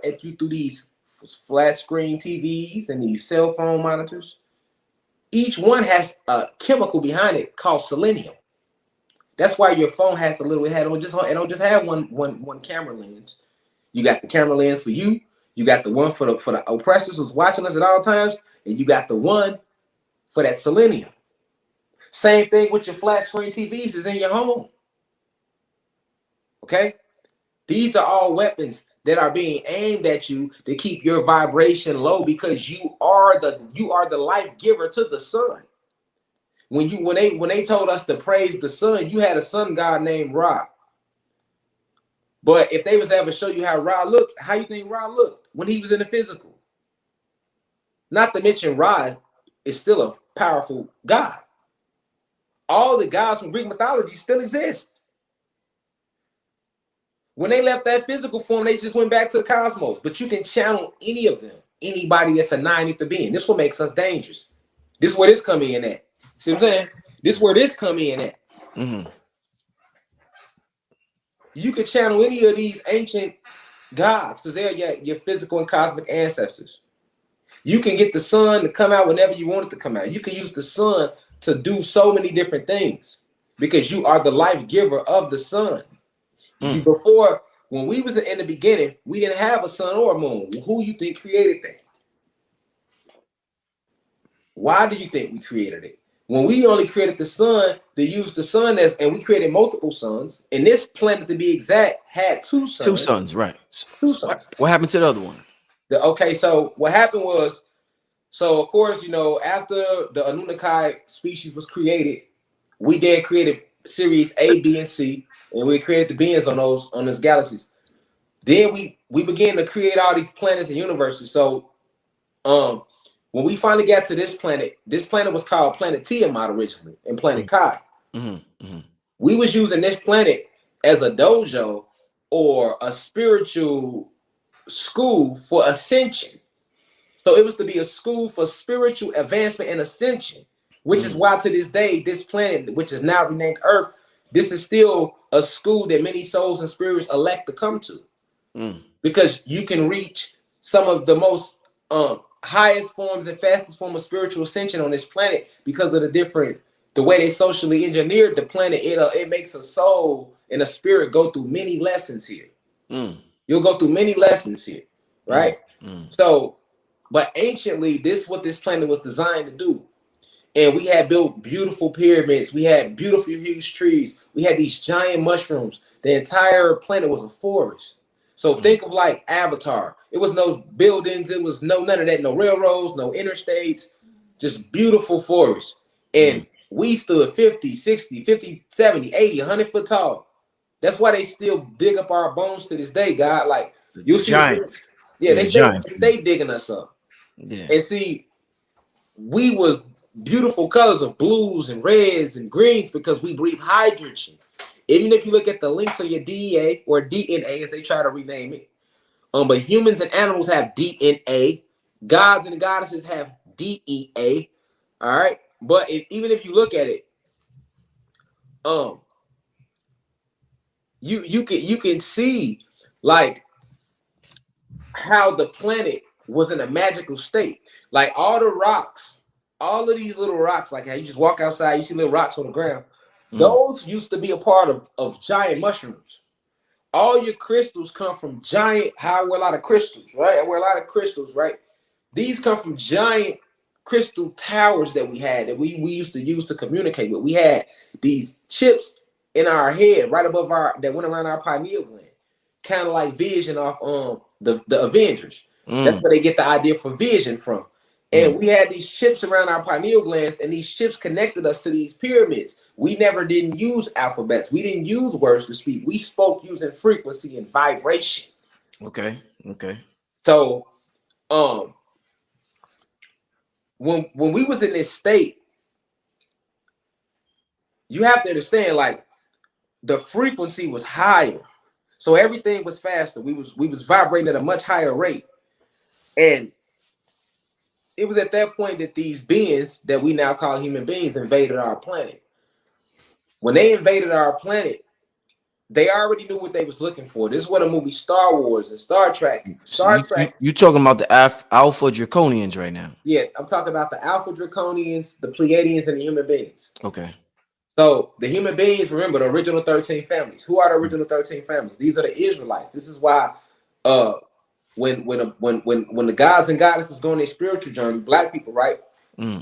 at you through these flat screen TVs and these cell phone monitors, each one has a chemical behind it called selenium. That's why your phone has the little head. It don't just have one camera lens. You got the camera lens for you. You got the one for the oppressors who's watching us at all times, and you got the one for that selenium. Same thing with your flat screen TVs is in your home. Okay? These are all weapons that are being aimed at you to keep your vibration low because you are the life giver to the sun. When they told us to praise the sun, you had a sun god named Ra. But if they was to ever show you how Ra looked, how you think Ra looked when he was in the physical? Not to mention Ra is still a powerful god. All the gods from Greek mythology still exist. When they left that physical form, they just went back to the cosmos. But you can channel any of them, anybody that's a nine-ether being. This is what makes us dangerous. This is where this come in at. See what I'm saying? This is where this come in at. Mm-hmm. You can channel any of these ancient gods because they're your physical and cosmic ancestors. You can get the sun to come out whenever you want it to come out. You can use the sun to do so many different things because you are the life giver of the sun. Before, when we was in the beginning, we didn't have a sun or a moon. Who you think created that? Why do you think we created it? When we only created the sun, they used the sun and we created multiple suns. And this planet, to be exact, had two suns. Two suns, right? Two suns. What happened to the other one? So what happened was, of course, after the Anunnaki species was created, we then created series A, B, and C, and we created the beings on those galaxies. Then we began to create all these planets and universes. So when we finally got to this planet was called Planet Tiamat originally, and Planet Kai. Mm-hmm. Mm-hmm. We was using this planet as a dojo or a spiritual school for ascension. So it was to be a school for spiritual advancement and ascension, which is why to this day, this planet, which is now renamed Earth, this is still a school that many souls and spirits elect to come to. Because you can reach some of the most highest forms and fastest form of spiritual ascension on this planet because of the way they socially engineered the planet. It makes a soul and a spirit go through many lessons here. You'll go through many lessons here, right? So, but anciently, this is what this planet was designed to do. And we had built beautiful pyramids. We had beautiful huge trees. We had these giant mushrooms. The entire planet was a forest. So think of like Avatar. It was no buildings. It was none of that. No railroads, no interstates, just beautiful forests. And we stood 50, 60, 50, 70, 80, 100 foot tall. That's why they still dig up our bones to this day, God. Like, you'll see. Giants. They stay digging us up. Yeah. And see, we was beautiful colors of blues and reds and greens because we breathe hydrogen. Even if you look at the links of your DEA or DNA, as they try to rename it, but humans and animals have DNA. Gods and goddesses have DEA. All right, but even if you look at it, you can see like how the planet was in a magical state. Like all the rocks, all of these little rocks, like how you just walk outside, you see little rocks on the ground. Those used to be a part of giant mushrooms. All your crystals come from giant, how I wear a lot of crystals, right? I wear a lot of crystals, right? These come from giant crystal towers that we had that we used to use to communicate with. We had these chips in our head right above that went around our pineal gland, kind of like Vision off the Avengers. That's where they get the idea for Vision from. And we had these chips around our pineal glands, and these chips connected us to these pyramids. We never didn't use alphabets. We didn't use words to speak. We spoke using frequency and vibration. Okay. So, when we was in this state, you have to understand, like, the frequency was higher, so everything was faster. We was vibrating at a much higher rate, and it was at that point that these beings that we now call human beings invaded our planet. When they invaded our planet, they already knew what they was looking for. This is what a movie Star Wars and Star Trek. So you talking about the Alpha Draconians right now? Yeah, I'm talking about the Alpha Draconians, the Pleiadians, and the human beings. Okay. So the human beings, remember the original 13 families. Who are the original 13 families? These are the Israelites. This is why when the gods and goddesses go on their spiritual journey, black people, right?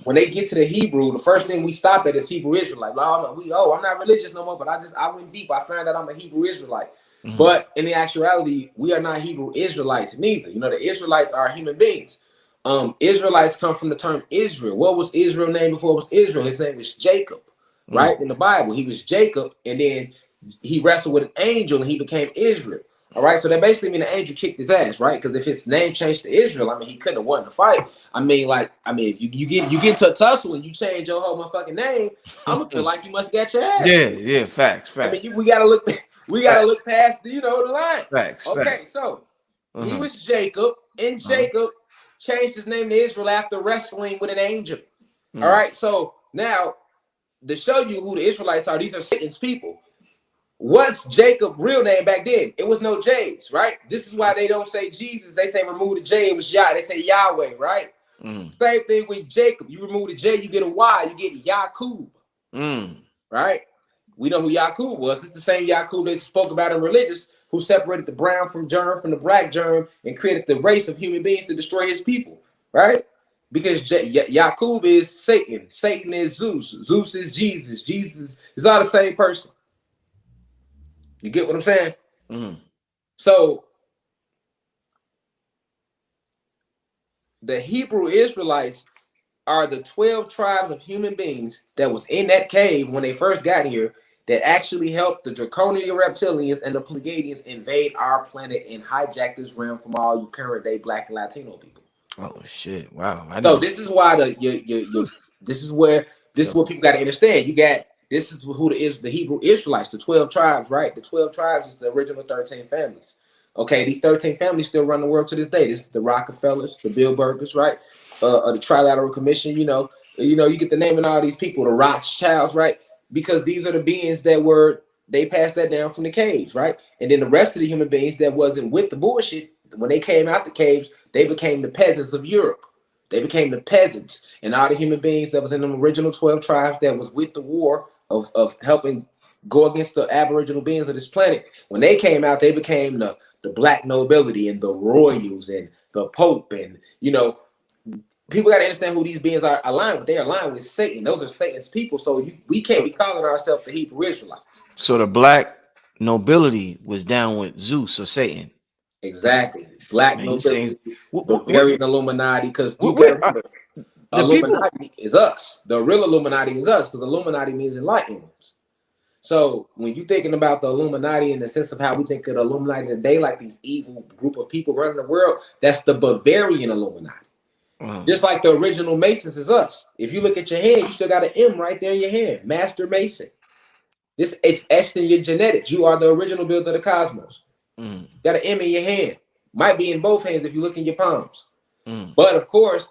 When they get to the Hebrew, the first thing we stop at is Hebrew Israelite. I'm not religious no more, but I went deep. I found out I'm a Hebrew Israelite. But in the actuality, we are not Hebrew Israelites neither. You know, the Israelites are human beings. Israelites come from the term Israel. What was Israel's name before it was Israel? His name was Jacob, right? In the Bible, he was Jacob, and then he wrestled with an angel and he became Israel. All right, so that basically means the angel kicked his ass, right? Because if his name changed to Israel, I mean, he couldn't have won the fight. If you get into a tussle and you change your whole motherfucking name, I'm gonna feel like you must get your ass. Yeah, facts. I mean, we gotta look past the line. Facts. Okay, so he was Jacob, and Jacob changed his name to Israel after wrestling with an angel. All right, so now to show you who the Israelites are, these are Satan's people. What's Jacob's real name back then? It was no J's, right? This is why they don't say Jesus. They say remove the J. It was Yah. They say Yahweh, right? Same thing with Jacob. You remove the J, you get a Y. You get Yaqub, right? We know who Yaqub was. It's the same Yaqub they spoke about in religious, who separated the brown from the black germ, and created the race of human beings to destroy his people, right? Because Yaqub is Satan. Satan is Zeus. Zeus is Jesus. Jesus is all the same person. You get what I'm saying? So the Hebrew Israelites are the 12 tribes of human beings that was in that cave when they first got here that actually helped the Draconian reptilians and the Pleiadians invade our planet and hijack this realm from all you current day black and Latino people. Oh shit! Wow. So this is why this is what people got to understand. This is who the Hebrew Israelites, the 12 tribes, right? The 12 tribes is the original 13 families. Okay, these 13 families still run the world to this day. This is the Rockefellers, the Bilderbergers, right? The Trilateral Commission, you get the name of all these people, the Rothschilds, right? Because these are the beings they passed that down from the caves, right? And then the rest of the human beings that wasn't with the bullshit, when they came out the caves, they became the peasants of Europe. They became the peasants, and all the human beings that was in the original 12 tribes that was with the war of helping go against the aboriginal beings of this planet. When they came out, they became the black nobility and the royals and the Pope, and people got to understand who these beings are aligned with. They are aligned with Satan. Those are Satan's people. So we can't be calling ourselves the Hebrew Israelites. So the black nobility was down with Zeus or Satan. Exactly. Black nobility, Bavarian Illuminati, because you got to remember, Illuminati is us. The real Illuminati is us, because Illuminati means enlightened ones. So when you're thinking about the Illuminati in the sense of how we think of the Illuminati today, like these evil group of people running the world, that's the Bavarian Illuminati. Just like the original Masons is us. If you look at your hand, you still got an M right there in your hand. Master Mason. It's etched in your genetics. You are the original builder of the cosmos. Got an M in your hand. Might be in both hands if you look in your palms. But of course,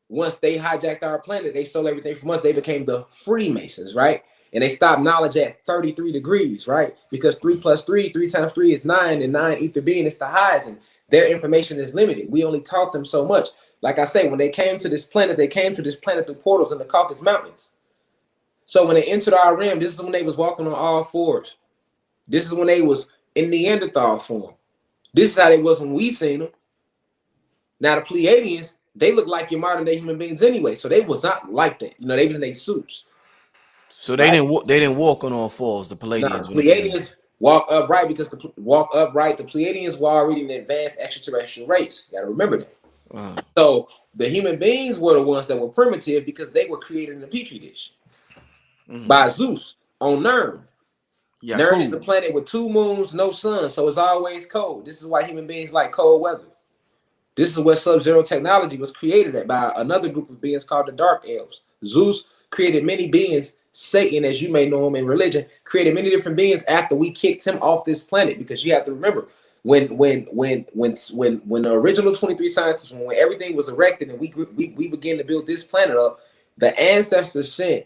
once they hijacked our planet, they stole everything from us. They became the Freemasons, right? And they stopped knowledge at 33 degrees, right? Because 3 plus 3, 3 times 3 is 9, and 9 ether being is the highest, and their information is limited. We only taught them so much. Like I say, when they came to this planet, through portals in the Caucasus Mountains. So when they entered our realm, this is when they was walking on all fours. This is when they was in Neanderthal form. This is how they was when we seen them. Now the Pleiadians, they look like your modern day human beings anyway, so they was not like that. They was in their suits. So they didn't walk on all fours. The Pleiadians. The Pleiadians walk upright because the Pleiadians were already an advanced extraterrestrial race. You got to remember that. So the human beings were the ones that were primitive because they were created in a petri dish by Zeus on Nern. Nern is a planet with 2 moons, no sun, so it's always cold. This is why human beings like cold weather. This is where Sub-Zero technology was created by another group of beings called the Dark Elves. Zeus created many beings. Satan, as you may know him in religion, created many different beings after we kicked him off this planet. Because you have to remember, when the original 23 scientists, when everything was erected and we began to build this planet up, the ancestors sent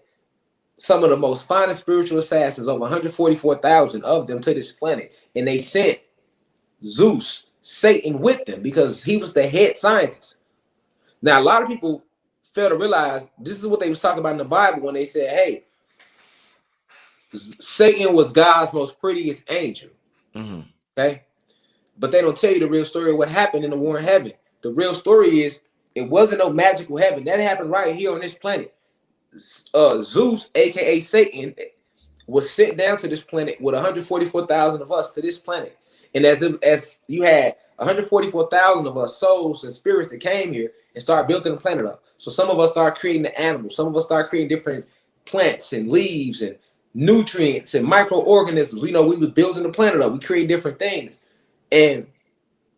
some of the most finest spiritual assassins, over 144,000 of them, to this planet, and they sent Zeus, Satan, with them because he was the head scientist. Now, a lot of people fail to realize this is what they was talking about in the Bible when they said, "Hey, Satan was God's most prettiest angel." Okay, but they don't tell you the real story of what happened in the war in heaven. The real story is it wasn't no magical heaven. That happened right here on this planet. Zeus, aka Satan, was sent down to this planet with 144,000 of us to this planet. And as you had 144,000 of us souls and spirits that came here and started building the planet up. So some of us started creating the animals. Some of us started creating different plants and leaves and nutrients and microorganisms. We was building the planet up. We created different things. And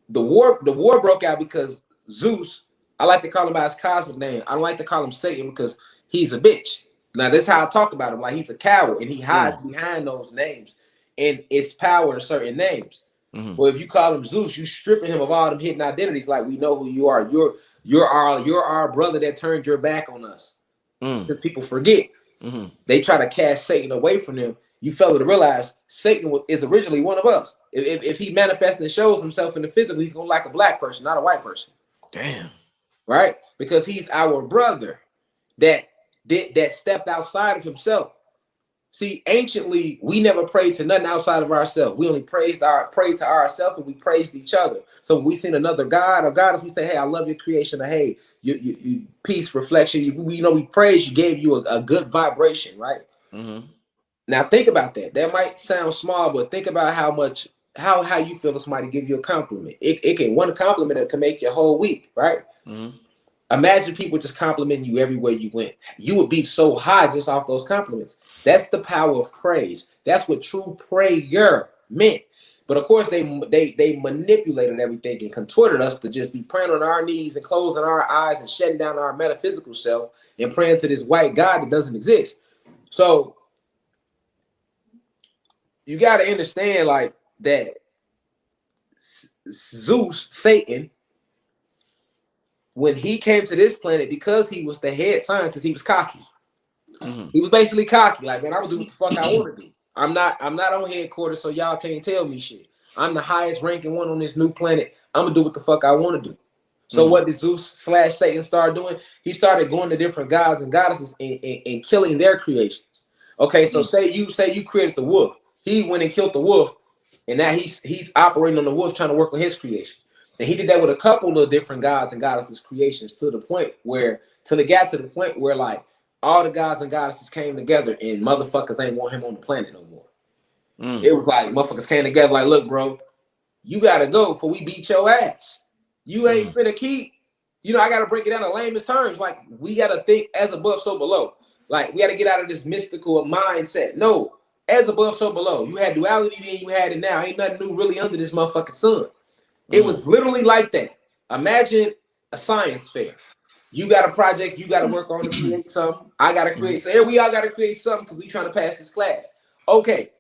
the war broke out because Zeus, I like to call him by his cosmic name. I don't like to call him Satan because he's a bitch. Now, this is how I talk about him. Like, he's a coward, and he hides behind those names and its power in certain names. Well, if you call him Zeus, you stripping him of all them hidden identities. Like, we know who you are. You're our brother that turned your back on us. Because people forget. They try to cast Satan away from them. You fail to realize Satan is originally one of us. If he manifests and shows himself in the physical, he's going to like a black person, not a white person. Damn. Right? Because he's our brother that stepped outside of himself. See, anciently, we never prayed to nothing outside of ourselves. We only prayed to ourselves, and we praised each other. So when we seen another God or goddess, we say, "Hey, I love your creation," or "Hey, you peace, reflection." We praise you, gave you a good vibration, right? Now think about that. That might sound small, but think about how you feel if somebody give you a compliment. It can, one compliment that can make your whole week, right? Imagine people just complimenting you everywhere you went. You would be so high just off those compliments. That's the power of praise. That's what true prayer meant. But of course, they manipulated everything and contorted us to just be praying on our knees and closing our eyes and shutting down our metaphysical self and praying to this white God that doesn't exist. So you got to understand, like, that Zeus, Satan, when he came to this planet, because he was the head scientist, he was cocky. He was basically cocky. Like, man, I'm gonna do what the fuck I want to do. I'm not on headquarters, so y'all can't tell me shit. I'm the highest ranking one on this new planet. I'm gonna do what the fuck I want to do. So what did Zeus / Satan start doing? He started going to different gods and goddesses and killing their creations. Okay, so say you created the wolf. He went and killed the wolf, and now he's operating on the wolf, trying to work on his creation. And he did that with a couple of different gods and goddesses creations till it got to the point where like all the gods and goddesses came together and motherfuckers ain't want him on the planet no more. It was like motherfuckers came together like, look, bro, you gotta go before we beat your ass. You ain't finna keep, I gotta break it down in layman's terms. Like, we gotta think as above, so below. Like, we gotta get out of this mystical mindset. No, as above, so below. You had duality then, you had it now. Ain't nothing new really under this motherfucking sun. It was literally like that. Imagine a science fair. You got a project you got to work on to create something. I got to create. So here we all got to create something because we trying to pass this class. Okay,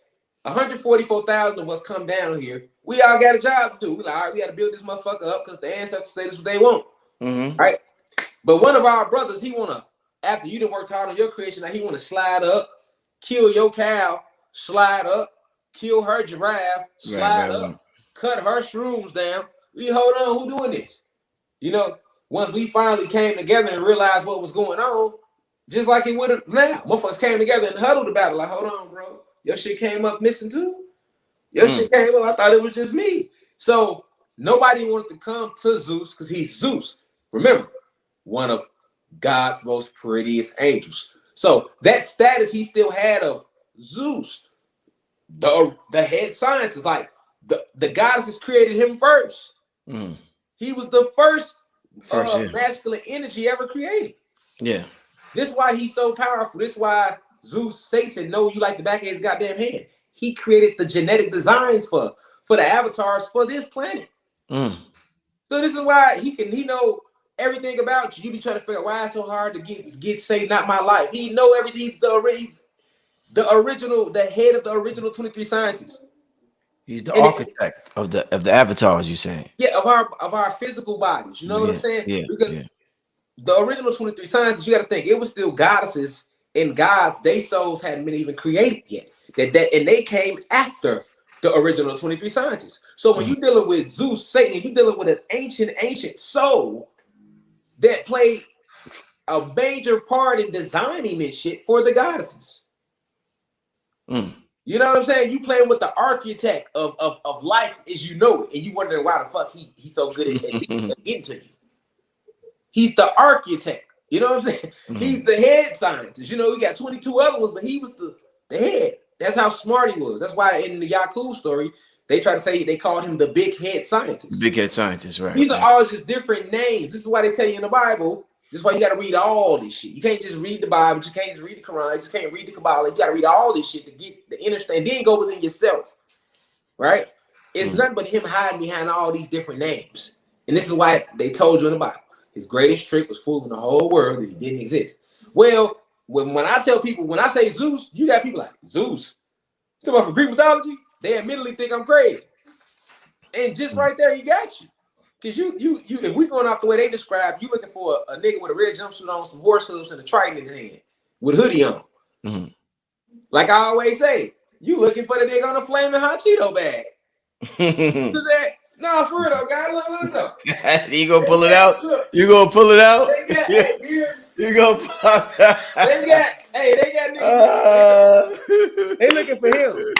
144,000 of us come down here. We all got a job to do. We like, all right, we got to build this motherfucker up because the ancestors say this is what they want. Right? But one of our brothers, he want to, after you done worked hard on your creation, now he want to slide up, kill your cow, slide up, kill her giraffe, slide up. Cut her shrooms down. We hold on, who doing this? Once we finally came together and realized what was going on, just like it would have now, motherfuckers came together and huddled about it. Like, hold on, bro, your shit came up missing too. Your shit came up. I thought it was just me. So nobody wanted to come to Zeus because he's Zeus. Remember, one of God's most prettiest angels. So that status he still had of Zeus, the head scientist, like. The goddesses created him first. He was the first masculine energy ever created. Yeah. This is why he's so powerful. This is why Zeus, Satan know you like the back of his goddamn hand. He created the genetic designs for the avatars for this planet. So this is why he know everything about you. You be trying to figure out why it's so hard to get Satan out my life. He know everything. He's the head of the original 23 scientists. He's the architect of the avatars, you saying? Yeah, of our physical bodies. You know what I'm saying? Yeah. Because the original 23 scientists, you got to think, it was still goddesses and gods, they souls hadn't been even created yet. And they came after the original 23 scientists. So when you're dealing with Zeus, Satan, you're dealing with an ancient soul that played a major part in designing this shit for the goddesses. You know what I'm saying? You playing with the architect of life as you know it, and you wondering why the fuck he's so good at getting to you. He's the architect. You know what I'm saying? He's the head scientist. You know, we got 22 other ones, but he was the head. That's how smart he was. That's why in the Yakub story, they try to say they called him the big head scientist. Big head scientist, right? These are all just different names. This is why they tell you in the Bible. This is why you got to read all this shit. You can't just read the Bible. You can't just read the Quran. You just can't read the Kabbalah. You got to read all this shit to get the understand. Then go within yourself, right? It's nothing but him hiding behind all these different names. And this is why they told you in the Bible. His greatest trick was fooling the whole world that he didn't exist. Well, when I tell people, when I say Zeus, you got people like, Zeus? Still about for Greek mythology? They admittedly think I'm crazy. And just right there, he got you. Because you, if we going off the way they describe, you looking for a nigga with a red jumpsuit on, some horse hooves, and a trident in his hand with a hoodie on. Like I always say, you looking for the nigga on a flaming hot Cheeto bag. No, for real though, guys. Look though. You gonna pull it out? You gonna pull it out? You gonna pop that? They got niggas. They looking for him.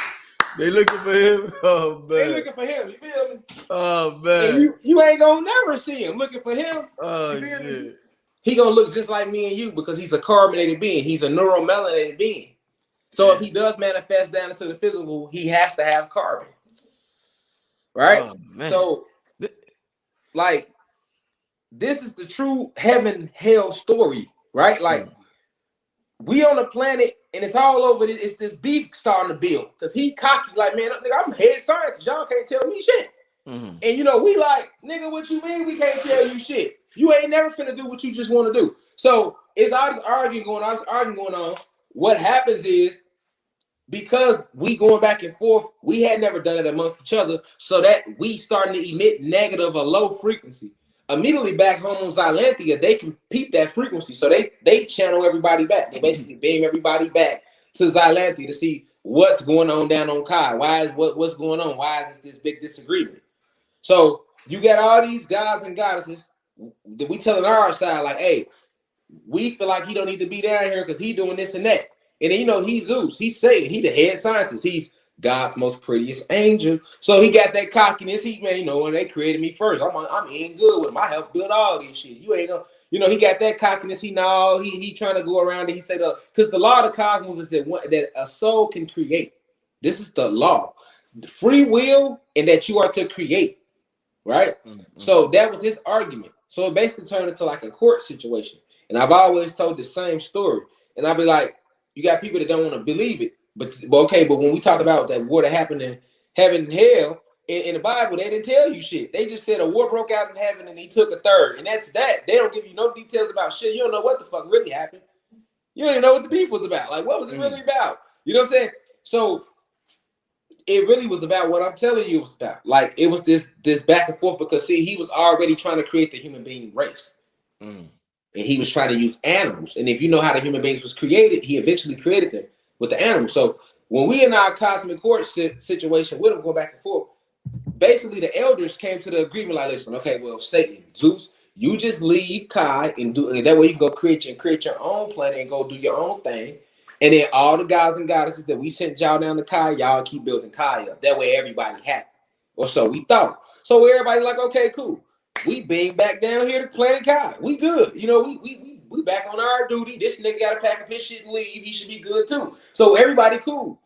They looking for him. Oh man. They looking for him. You feel me? Oh man. And you ain't gonna never see him looking for him. Oh shit. He gonna look just like me and you because he's a carbonated being. He's a neuromelanated being. So if he does manifest down into the physical, he has to have carbon. Right? Oh, so, like, this is the true heaven hell story, right? Like, we on a planet and it's all over. It's this beef starting to build because he cocky, like, man, nigga, I'm head scientist. Y'all can't tell me shit. And you know, we like, nigga, what you mean we can't tell you shit? You ain't never finna do what you just want to do. So it's all this arguing going on. What happens is, because we going back and forth, we had never done it amongst each other, so that we starting to emit negative or low frequency. Immediately back home on Xylanthia, they can peep that frequency, so they channel everybody back. They basically beam everybody back to Xylanthia to see what's going on down on Kai. What's going on? Why is this big disagreement? So you got all these gods and goddesses that we telling our side like, hey, we feel like he don't need to be down here because he doing this and that. And then, you know, he's Zeus. He's Satan. He the head scientist. He's God's most prettiest angel. So he got that cockiness. He, man, you know, when they created me first, I'm in good with him. I helped build all these shit. You ain't gonna, you know, he got that cockiness. He trying to go around and he said, because the law of the cosmos is that a soul can create. This is the law, the free will, and that you are to create, right? So that was his argument. So it basically turned into like a court situation. And I've always told the same story. And I'll be like, you got people that don't want to believe it, but when we talk about that war that happened in heaven and hell in the Bible, they didn't tell you shit. They just said a war broke out in heaven and he took a third, and that's that. They don't give you no details about shit. You don't know what the fuck really happened. You don't even know what the beef was about. Like, what was it really about? You know what I'm saying? So it really was about what I'm telling you it was about. Like, it was this back and forth because see, he was already trying to create the human being race. And he was trying to use animals. And if you know how the human beings was created, he eventually created them with the animals. So when we in our cosmic court situation with them going back and forth, basically the elders came to the agreement like, listen, okay, well, Satan, Zeus, you just leave Kai and that way you can go create your own planet and go do your own thing. And then all the gods and goddesses that we sent y'all down to Kai, y'all keep building Kai up. That way everybody happy. Or so we thought. So everybody's like, okay, cool. We beam back down here to Planet Kai. We good. You know, we back on our duty. This nigga got to pack up his shit and leave. He should be good too. So everybody cool.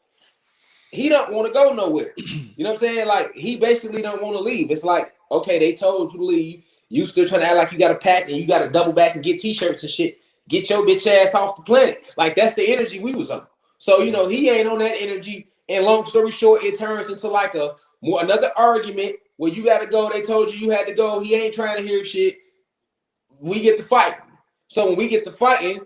He don't want to go nowhere. You know what I'm saying? Like, he basically don't want to leave. It's like, okay, they told you to leave. You still trying to act like you got to pack and you got to double back and get t-shirts and shit. Get your bitch ass off the planet. Like, that's the energy we was on. So, you know, he ain't on that energy. And long story short, it turns into like another argument where you got to go. They told you had to go. He ain't trying to hear shit. We get to fighting. So when we get to fighting,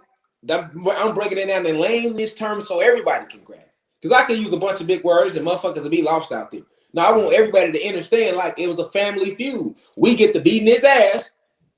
I'm breaking it down in layman's terms so everybody can grab it. Because I can use a bunch of big words and motherfuckers will be lost out there. Now, I want everybody to understand like it was a family feud. We get to beating his ass,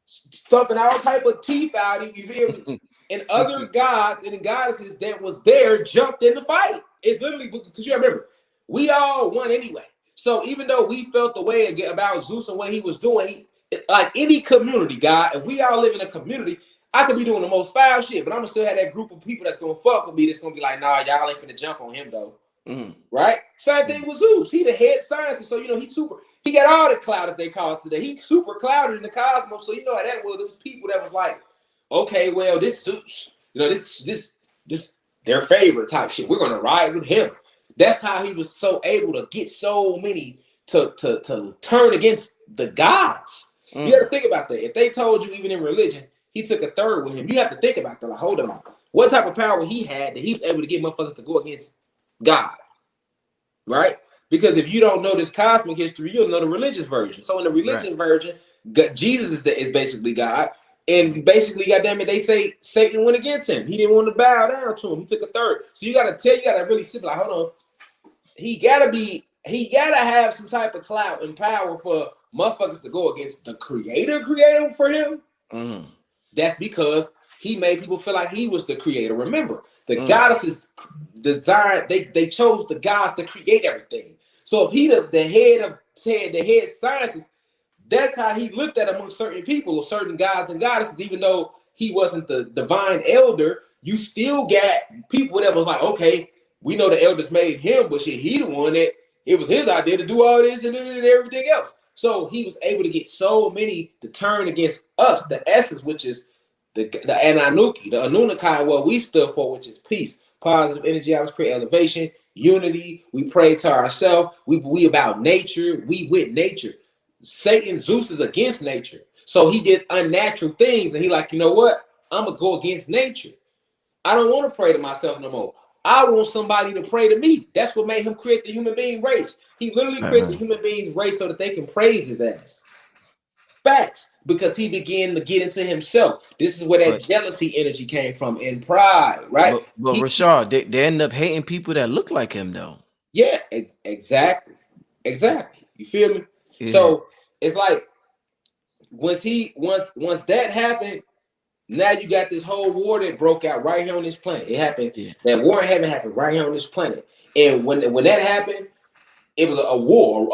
stumping all type of teeth out of him, you feel me? and other gods and goddesses that was there jumped in the fight. It's literally because you remember, we all won anyway. So even though we felt the way about Zeus and what he was doing, like any community, God, if we all live in a community, I could be doing the most foul shit, but I'm gonna still have that group of people that's gonna fuck with me. That's gonna be like, nah, y'all ain't finna jump on him though. Right? Same thing with Zeus. He the head scientist, so you know he got all the cloud as they call it today. He super clouded in the cosmos, so you know how that was. It was people that was like, okay, well, this Zeus, you know, this their favorite type shit. We're gonna ride with him. That's how he was so able to get so many to turn against the gods. You got to think about that. If they told you, even in religion, he took a third with him, you have to think about that. Like, hold on, what type of power he had that he was able to get motherfuckers to go against God, right? Because if you don't know this cosmic history, you'll know the religious version. So in the religion version, Jesus is basically God. And basically, goddamn it, they say Satan went against him. He didn't want to bow down to him. He took a third. So you gotta really sit like, hold on. He gotta have some type of clout and power for motherfuckers to go against the creator for him. That's because he made people feel like he was the creator. Remember, the goddesses designed, they chose the gods to create everything. So if he does the head scientist, that's how he looked at among certain people or certain gods and goddesses. Even though he wasn't the divine elder, you still got people that was like, okay, we know the elders made him, but shit, he the one that it was his idea to do all this and everything else. So he was able to get so many to turn against us, the essence, which is the Anunnaki, the Anunnaki, what we stood for, which is peace, positive energy, I was create elevation, unity. We pray to ourselves. We about nature. We with nature. Satan, Zeus is against nature. So he did unnatural things. And he like, you know what? I'm going to go against nature. I don't want to pray to myself no more. I want somebody to pray to me. That's what made him create the human being race. He literally created the human beings race so that they can praise his ass. Facts. Because he began to get into himself. This is where that jealousy energy came from and pride, right? But Rashad, they end up hating people that look like him, though. Yeah, exactly. You feel me? Yeah. So it's like once that happened, now you got this whole war that broke out right here on this planet. It happened. Yeah. That war in heaven happened right here on this planet. And when that happened, it was a war,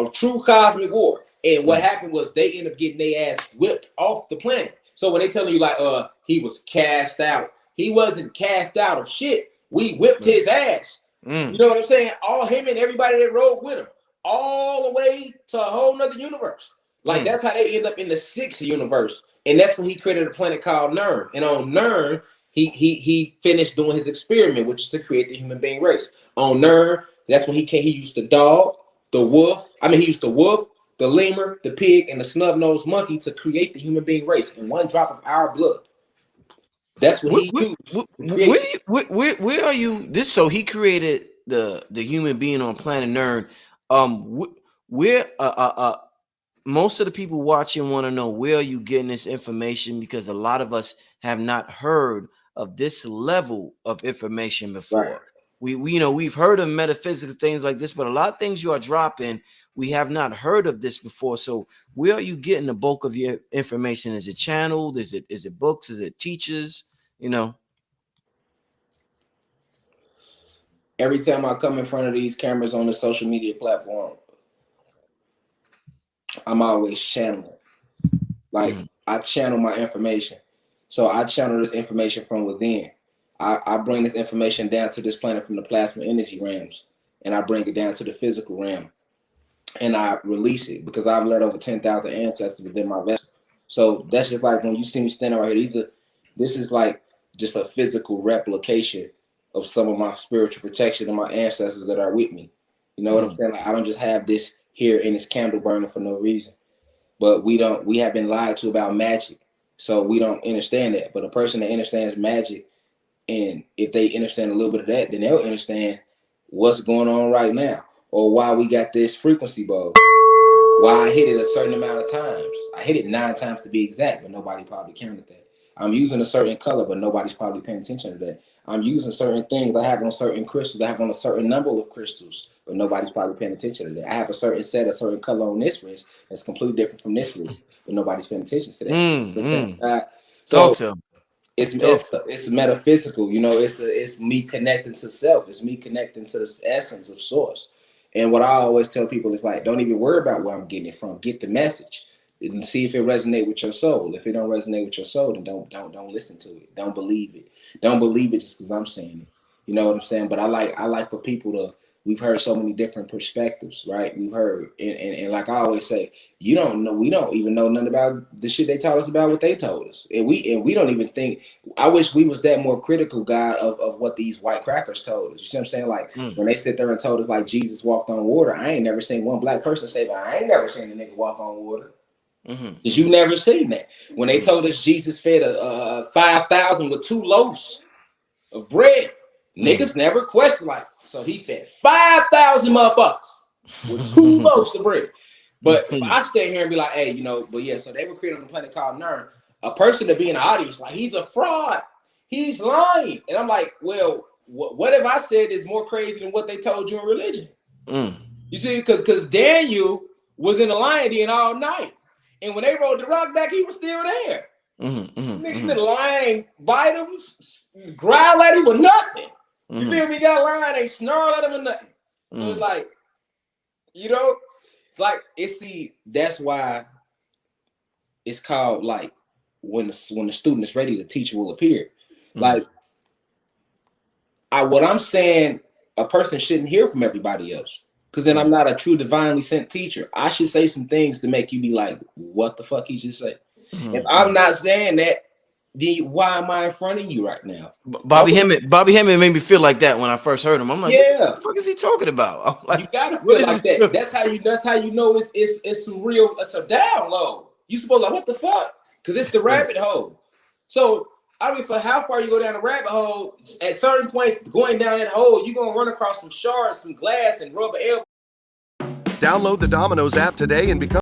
a true cosmic war. And what happened was they ended up getting their ass whipped off the planet. So when they telling you like, he was cast out, he wasn't cast out of shit. We whipped his ass. You know what I'm saying? All him and everybody that rode with him, all the way to a whole nother universe. Like that's how they end up in the 6th universe. And that's when he created a planet called Nern. And on Nern, he finished doing his experiment, which is to create the human being race. On Nern, that's when he used the dog, the wolf. He used the wolf, the lemur, the pig, and the snub-nosed monkey to create the human being race in one drop of our blood. That's what he used. Where are you? This so he created the human being on planet Nern. Where most of the people watching want to know where are you getting this information, because a lot of us have not heard of this level of information before. Right. We've heard of metaphysical things like this, but a lot of things you are dropping, we have not heard of this before. So where are you getting the bulk of your information? Is it channeled? Is it books? Is it teachers? Every time I come in front of these cameras on the social media platform, I'm always channeling. Like I channel my information. So I channel this information from within. I bring this information down to this planet from the plasma energy realms, and I bring it down to the physical realm, and I release it because I've led over 10,000 ancestors within my vessel. So that's just like when you see me standing right here. This is like just a physical replication of some of my spiritual protection and my ancestors that are with me. You know what I'm saying? Like I don't just have this here in this candle burning for no reason. But we have been lied to about magic. So we don't understand that. But a person that understands magic, and if they understand a little bit of that, then they'll understand what's going on right now, or why we got this frequency bulb, why I hit it a certain amount of times. I hit it 9 times to be exact, but nobody probably counted that. I'm using a certain color, but nobody's probably paying attention to that. I'm using certain things. I have on certain crystals. I have on a certain number of crystals, but nobody's probably paying attention to that. I have a certain certain color on this wrist that's completely different from this wrist, but nobody's paying attention to that. So It's metaphysical, you know. It's me connecting to self. It's me connecting to the essence of source. And what I always tell people is like, don't even worry about where I'm getting it from. Get the message and see if it resonates with your soul. If it don't resonate with your soul, then don't listen to it. Don't believe it. Don't believe it just because I'm saying it. You know what I'm saying? But I like for people to. We've heard so many different perspectives, right? We've heard, and like I always say, you don't know, we don't even know nothing about the shit they taught us about what they told us, and we don't even think. I wish we was that more critical, God, of what these white crackers told us. You see what I'm saying? Like when they sit there and told us like Jesus walked on water, I ain't never seen one black person say, but I ain't never seen a nigga walk on water. Cause you never seen that. When they told us Jesus fed 5,000 with 2 loaves of bread, niggas never questioned like. So he fed 5,000 motherfuckers with 2 loaves of bread. But if I stay here and be like, hey, you know, but yeah, so they were created on a planet called Nern. A person to be in the audience, like, he's a fraud. He's lying. And I'm like, well, what if I said is more crazy than what they told you in religion? You see, because Daniel was in the lion den all night. And when they rolled the rock back, he was still there. The lion bite him, growl at him with nothing. You feel me? Got a lion, they snarl at him or nothing. So it's like, you know, it's like that's why it's called like when the student is ready, the teacher will appear. Like what I'm saying, a person shouldn't hear from everybody else. Because then I'm not a true divinely sent teacher. I should say some things to make you be like, what the fuck he just said? If I'm not saying that, then why am I in front of you right now? Bobby Hemming made me feel like that when I first heard him. I'm like, yeah, what the fuck is he talking about? I'm like, you gotta feel like that. That's how you know it's some real, it's a download. You supposed like, what the fuck? Because it's the rabbit hole. So I mean, for how far you go down the rabbit hole, at certain points going down that hole, you're gonna run across some shards, some glass, and rubber elbow. Download the Domino's app today and become